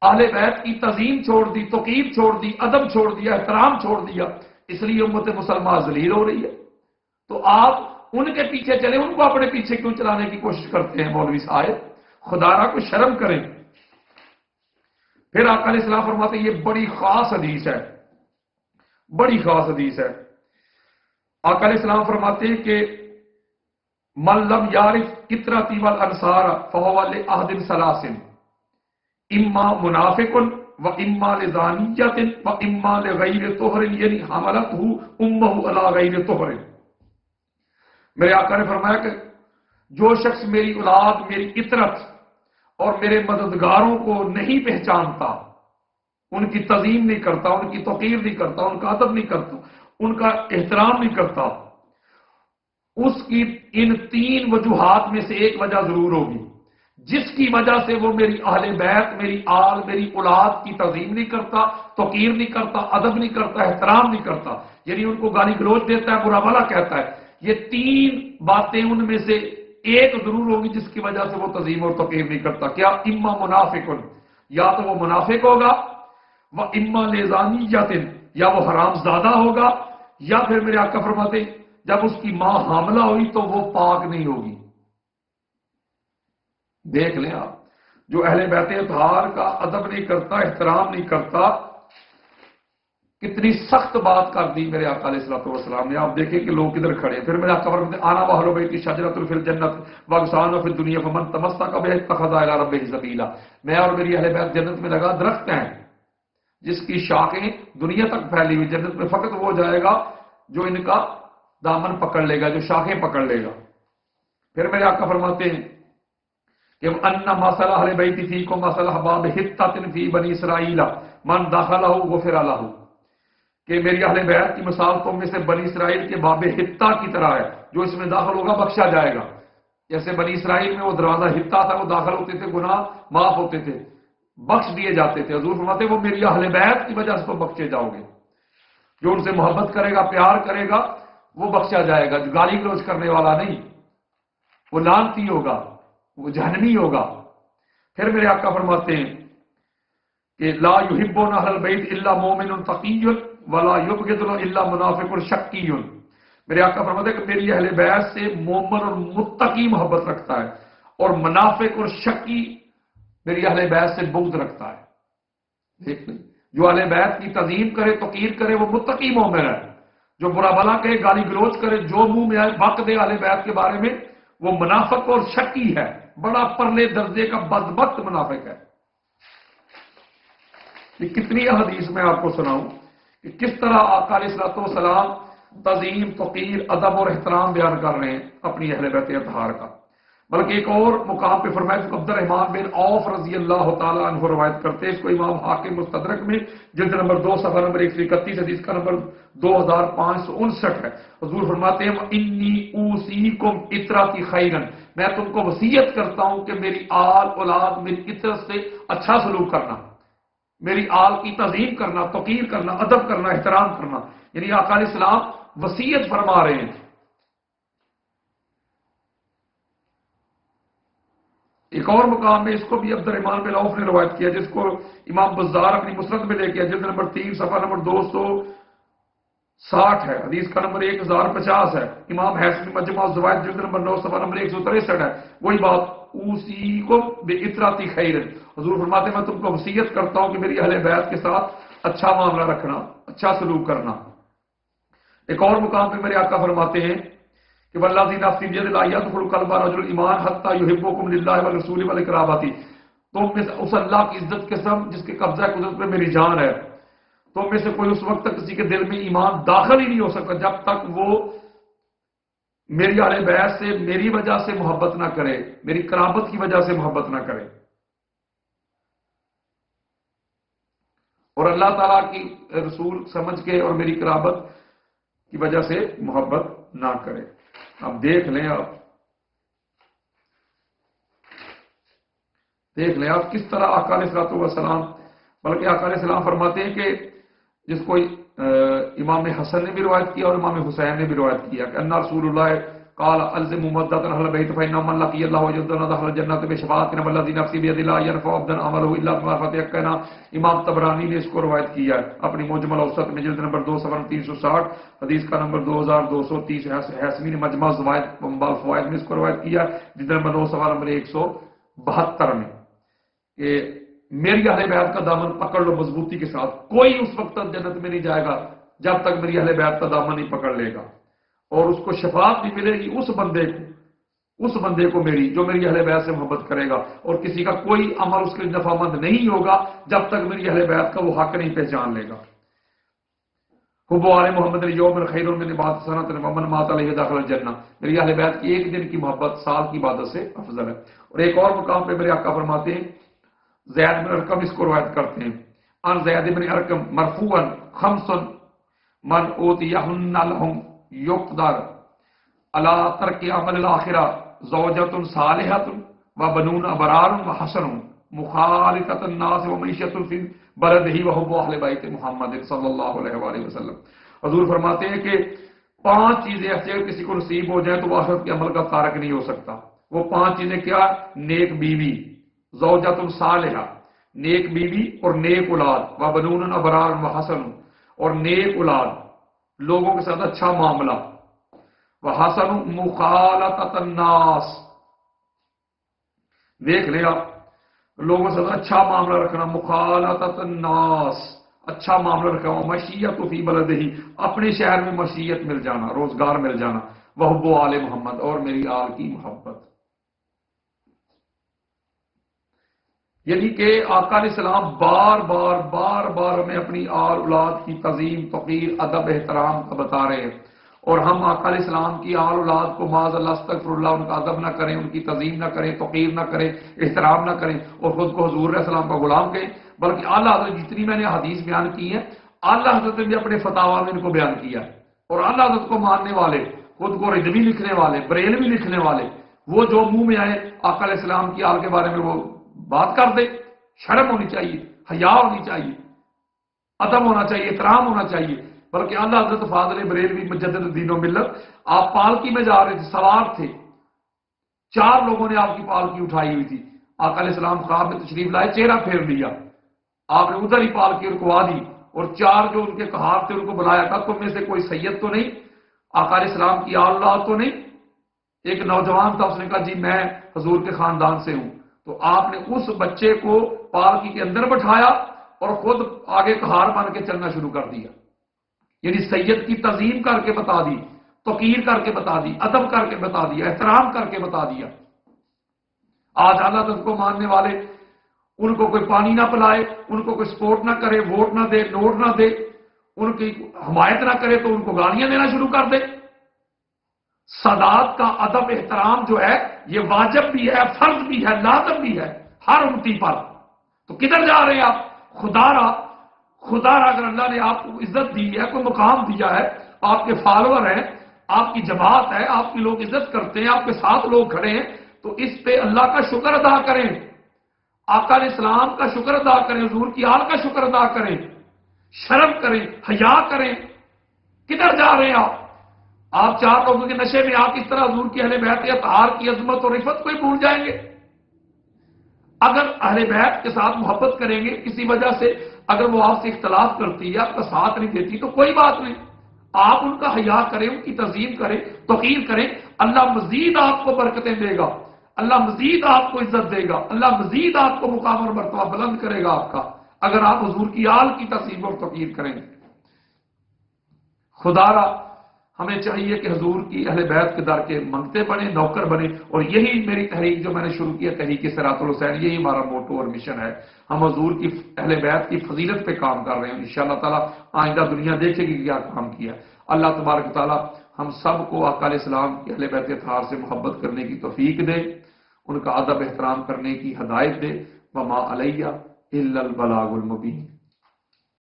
اہل بیت کی تعظیم چھوڑ دی, توقیر چھوڑ دی, ادب چھوڑ دیا, احترام چھوڑ دیا. اس لیے امت مسلمہ ذلیل ہو رہی ہے. تو آپ ان کے پیچھے چلے, ان کو اپنے پیچھے کیوں چلانے کی کوشش کرتے ہیں مولوی صاحب؟ خدا را کو شرم کریں. پھر آقا علیہ السلام فرماتے ہیں یہ بڑی خاص حدیث ہے, بڑی خاص حدیث ہے. آقا علیہ السلام فرماتے ہیں کہ من لم یعرف اطرتی والانصار فهو لأحد ثلاث اما منافق و اما لزانیت و اما لغیر طہر, یعنی حملته امه علی غیر طہر. میرے آقا نے فرمایا کہ جو شخص میری اولاد, میری اطرت اور میرے مددگاروں کو نہیں پہچانتا, ان کی تعظیم نہیں کرتا, ان کی توقیر نہیں کرتا, ان کا ادب نہیں کرتا, ان کا احترام نہیں کرتا, اس کی ان 3 وجوہات میں سے ایک وجہ ضرور ہوگی جس کی وجہ سے وہ میری اہل بیت, میری آل, میری اولاد کی تعظیم نہیں کرتا, توقیر نہیں کرتا, ادب نہیں کرتا, احترام نہیں کرتا, یعنی ان کو گالی گلوچ دیتا ہے, برا بھلا کہتا ہے. یہ 3 باتیں ان میں سے ایک ضرور ہوگی جس کی وجہ سے وہ تعظیم اور توقیر نہیں کرتا. کیا؟ اما منافق, یا تو وہ منافق ہوگا, وہ اما لزانیت, یا وہ حرام زادہ ہوگا, یا پھر میرے آقا فرماتے ہیں جب اس کی ماں حاملہ ہوئی تو وہ پاک نہیں ہوگی. دیکھ لیں آپ, جو اہل بیت اطہار کا ادب نہیں کرتا, احترام نہیں کرتا, کتنی سخت بات کر دی میرے آقا علیہ السلام نے. آپ دیکھیں کہ لوگ کدھر کھڑے ہیں. پھر میرے آقا فرماتے ہیں آنا واہل بیتی شجرۃ فی الجنت واغصان فی الدنیا فمن تمسک بها اتخذ الی ربہ سبیلا. میں اور میری اہل بیت جنت میں لگا درخت ہیں, جس کی شاخیں دنیا تک پھیلی ہوئی، جنت میں فقط وہ جائے گا جو ان کا دامن پکڑ لے گا، جو شاخیں پکڑ لے گا۔ پھر میرے آقا فرماتے ہیں کہ ان مثل اہل بیت فیکم مثل حباب حتۃ فی بنی اسرائیل من دخلہ غفر لہ، کہ میری اہل بیت کی مثال تم میں سے بنی اسرائیل کے باب حتہ کی طرح ہے، جو اس میں داخل ہوگا بخشا جائے گا۔ جیسے بنی اسرائیل میں وہ دروازہ حتہ تھا، وہ داخل ہوتے تھے، گناہ معاف ہوتے تھے، بخش دیے جاتے تھے۔ حضور فرماتے ہیں وہ میری اہل بیت کی وجہ سے تم بخشے جاؤ گے۔ جو ان سے محبت کرے گا، پیار کرے گا، وہ بخشا جائے گا۔ جو گالی گلوچ کرنے والا نہیں، وہ لعنتی ہوگا، وہ جہنمی ہوگا۔ پھر میرے آقا فرماتے ہیں کہ لا یحبون اہل البیت الا مومن تقی ولا یبغض الا منافق شکی۔ میرے آقا فرماتے ہیں کہ میری اہل بیت سے مومن اور متقی محبت رکھتا ہے، اور منافق اور شکی میری اہل بیت سے بغض رکھتا ہے۔ دیکھ لیں، جو اہل بیت کی تعظیم کرے، توقیر کرے، وہ متقی مومن ہے۔ جو برا بلا کہے، گالی گلوچ کرے، جو منہ میں آئے بک دے اہل بیت کے بارے میں، وہ منافق اور شکی ہے، بڑا پرلے درجے کا بدبخت منافق ہے۔ یہ کتنی حدیث میں آپ کو سناؤں کہ کس طرح آقا علیہ الصلوۃ والسلام تعظیم، توقیر، ادب اور احترام بیان کر رہے ہیں اپنی اہل بیت اطہار کا۔ بلکہ ایک اور مقام پہ فرمایا، جو عبد الرحمن بن عوف رضی اللہ تعالیٰ عنہ روایت کرتے ہیں، اس کو امام حاکم مستدرک میں جلد نمبر 2 صفحہ نمبر 131 حدیث کا نمبر 2559 ہے۔ حضور فرماتے ہیں انی اوصیکم اطراتی خیرا، میں تم کو وصیت کرتا ہوں کہ میری آل اولاد میری اطرت سے اچھا سلوک کرنا، میری آل کی تعظیم کرنا، توقیر کرنا، ادب کرنا، احترام کرنا۔ یعنی آقا علیہ السلام وصیت فرما رہے ہیں۔ ایک اور مقام میں اس کو بھی عبد الرحمن بن عوف نے روایت کیا، جس کو امام بزار اپنی مسند میں لے کے جلد نمبر 3 صفحہ نمبر 260 ہے، حدیث کا نمبر 1050 ہے۔ امام حیثمی مجمع الزوائد جلد نمبر 9 صفحہ نمبر 163 ہے۔ وہی بات، اوصیکم باطراتی خیر، حضور فرماتے ہیں میں تم کو وصیت کرتا ہوں کہ میری اہل بیت کے ساتھ اچھا معاملہ رکھنا، اچھا سلوک کرنا۔ ایک اور مقام پہ میرے آقا فرماتے ہیں کہ والذی نفسی بیدہ لا یدخل قلب رجل ایمان حتی یحبکم للہ ورسولہ ولقرابتہ، تم میں سے اس اللہ کی عزت کے قسم جس کے قبضہ قدرت میں میری جان ہے، تم میں سے کوئی اس وقت تک کسی کے دل میں ایمان داخل ہی نہیں ہو سکتا جب تک وہ میری اہل بیت سے میری وجہ سے محبت نہ کرے، میری قرابت کی وجہ سے محبت نہ کرے، اور اللہ تعالیٰ کی رسول سمجھ کے اور میری قرابت کی وجہ سے محبت نہ کرے۔ اب دیکھ لیں آپ کس طرح آقا علیہ الصلوۃ والسلام، بلکہ آقا علیہ السلام فرماتے ہیں کہ جس کو امام حسن نے بھی روایت کیا اور امام حسین نے بھی روایت کیا کہ ان رسول اللہ قال الزم مودۃ اہل بیت فإن من لقي الله وجدنا دخل الجنة بشفاعتنا والذي نفسي بيد لا يرفع عبدا عمله الا بمعرفة حقنا۔ امام طبرانی نے اس کو روایت کیا ہے اپنی معجم الاوسط میں جلد نمبر 2 صفحہ 360 حدیث کا نمبر 2230۔ حیثمی نے مجمع الزوائد فوائد میں اس کو روایت کیا جلد نمبر 9 صفحہ نمبر 172 میں کہ میری اہل بیت کا دامن پکڑ لو مضبوطی کے ساتھ، کوئی اس وقت تک جنت میں نہیں جائے گا جب تک میری اہل بیت کا دامن نہیں پکڑ لے گا، اور اس کو شفاعت بھی ملے گی اس بندے کو میری جو میری اہل بیت سے محبت کرے گا، اور کسی کا کوئی عمل اس کے لیے نفع مند نہیں ہوگا جب تک میری اہل بیت کا وہ حق نہیں پہچان لے گا۔ حب آل محمد یوم خیر من بعد سنۃ ومن مات علیہ دخل الجنہ، میری اہل بیت کی ایک دن کی محبت سال کی عبادت سے افضل ہے۔ اور ایک اور مقام پہ میرے آقا فرماتے ہیں، زید بن ارقم اس کو روایت کرتے ہیں، ان زید بن ارقم مرفوعا خمس من اوتیہن لہم یقدر علی ترک عمل الاخرہ زوجۃ صالحۃ وبنون ابرار وحسن مخالطۃ الناس ومعیشۃ فی بلدہ وحب اہل بیت محمد صلی اللہ علیہ وآلہ وسلم۔ حضور فرماتے ہیں کہ 5 چیزیں ایسے کسی کو نصیب ہو جائیں تو وہ آخرت کے عمل کا تارک نہیں ہو سکتا۔ وہ 5 چیزیں کیا؟ نیک بیوی، زوجۃ صالحہ، نیک بیوی اور نیک اولاد، وبنون ابرار وحسن، اور نیک اولاد، لوگوں کے ساتھ اچھا معاملہ، وحسن مخالطۃ الناس، دیکھ لیں آپ، لوگوں کے ساتھ اچھا معاملہ رکھنا، مخالطۃ الناس، اچھا معاملہ رکھنا، مشیت فی بلدہ، اپنے شہر میں مشیت مل جانا، روزگار مل جانا، وحب آل محمد، اور میری آل کی محبت۔ یعنی کہ آقا علیہ السلام بار بار ہمیں اپنی آل اولاد کی تعظیم، توقیر، ادب، احترام کا بتا رہے ہیں، اور ہم آقا علیہ السلام کی آل اولاد کو معاذ اللہ استغفر اللہ ان کا ادب نہ کریں، ان کی تعظیم نہ کریں، توقیر نہ کریں، احترام نہ کریں، اور خود کو حضور علیہ السلام کا غلام کہیں، بلکہ اعلیٰ حضرت جتنی میں نے حدیث بیان کی ہیں اعلیٰ حضرت نے بھی اپنے فتاوا میں ان کو بیان کیا ہے، اور اعلیٰ حضرت کو ماننے والے، خود کو رجوی لکھنے والے، بریلوی لکھنے والے، وہ جو منہ میں آئے آقا علیہ السلام کی آل کے بارے میں وہ بات کر دے، شرم ہونی چاہیے، حیا ہونی چاہیے، ادب ہونا چاہیے، احترام ہونا چاہیے، بلکہ اعلیٰ حضرت فاضل بریلوی مجدد الدین و ملت آپ پالکی میں جا رہے تھے، سوار تھے، 4 لوگوں نے آپ کی پالکی اٹھائی ہوئی تھی، آقا علیہ السلام خواب میں تشریف لائے، چہرہ پھیر لیا، آپ نے ادھر ہی پالکی رکوا دی، اور 4 جو ان کے کہار تھے ان کو بلایا تھا، تم میں سے کوئی سید تو نہیں، آقا علیہ السلام کی آل اولاد تو نہیں؟ ایک نوجوان تھا، اس نے کہا جی میں حضور کے خاندان سے ہوں، تو آپ نے اس بچے کو پالکی کے اندر بٹھایا اور خود آگے کہار بن کے چلنا شروع کر دیا، یعنی سید کی تعظیم کر کے بتا دی، توقیر کر کے بتا دی، ادب کر کے بتا دیا، احترام کر کے بتا دیا۔ آج اعلیٰ حضرت کو ماننے والے ان کو کوئی پانی نہ پلائے، ان کو کوئی سپورٹ نہ کرے، ووٹ نہ دے، نوٹ نہ دے، ان کی حمایت نہ کرے تو ان کو گالیاں دینا شروع کر دے۔ سادات کا ادب احترام جو ہے یہ واجب بھی ہے، فرض بھی ہے، لازم بھی ہے ہر امتی پر۔ تو کدھر جا رہے ہیں آپ؟ خدا را اگر اللہ نے آپ کو عزت دی ہے، کوئی مقام دیا ہے، آپ کے فالوور ہیں، آپ کی جماعت ہے، آپ کی لوگ عزت کرتے ہیں، آپ کے ساتھ لوگ کھڑے ہیں، تو اس پہ اللہ کا شکر ادا کریں، آقا علیہ السلام کا شکر ادا کریں، حضور کی آل کا شکر ادا کریں، شرم کریں، حیا کریں۔ کدھر جا رہے ہیں آپ؟ آپ 4 لوگوں کے نشے میں آپ اس طرح حضور کی اہل بیت اطہار کی عظمت اور رفت کو ہی بھول جائیں گے؟ اگر اہل بیت کے ساتھ محبت کریں گے، کسی وجہ سے اگر وہ آپ سے اختلاف کرتی ہے، آپ کا ساتھ نہیں دیتی، تو کوئی بات نہیں، آپ ان کا حیا کریں، ان کی تعظیم کریں، توقیر کریں، اللہ مزید آپ کو برکتیں دے گا، اللہ مزید آپ کو عزت دے گا، اللہ مزید آپ کو مقام اور مرتبہ بلند کرے گا آپ کا، اگر آپ حضور کی آل کی تعظیم اور توقیر کریں گے۔ خدا را ہمیں چاہیے کہ حضور کی اہل بیت کے در کے منگتے بنے، نوکر بنے، اور یہی میری تحریک جو میں نے شروع کی ہے، تحریک صراط الحسین، یہی ہمارا موٹو اور مشن ہے۔ ہم حضور کی اہل بیت کی فضیلت پہ کام کر رہے ہیں، انشاءاللہ تعالی آئندہ دنیا دیکھے گی کیا کام کیا۔ اللہ تبارک و تعالی ہم سب کو آقا علیہ السلام کی اہل بیت اطہار سے محبت کرنے کی توفیق دے، ان کا ادب احترام کرنے کی ہدایت دے۔ وما علیہ الا البلاغ المبین۔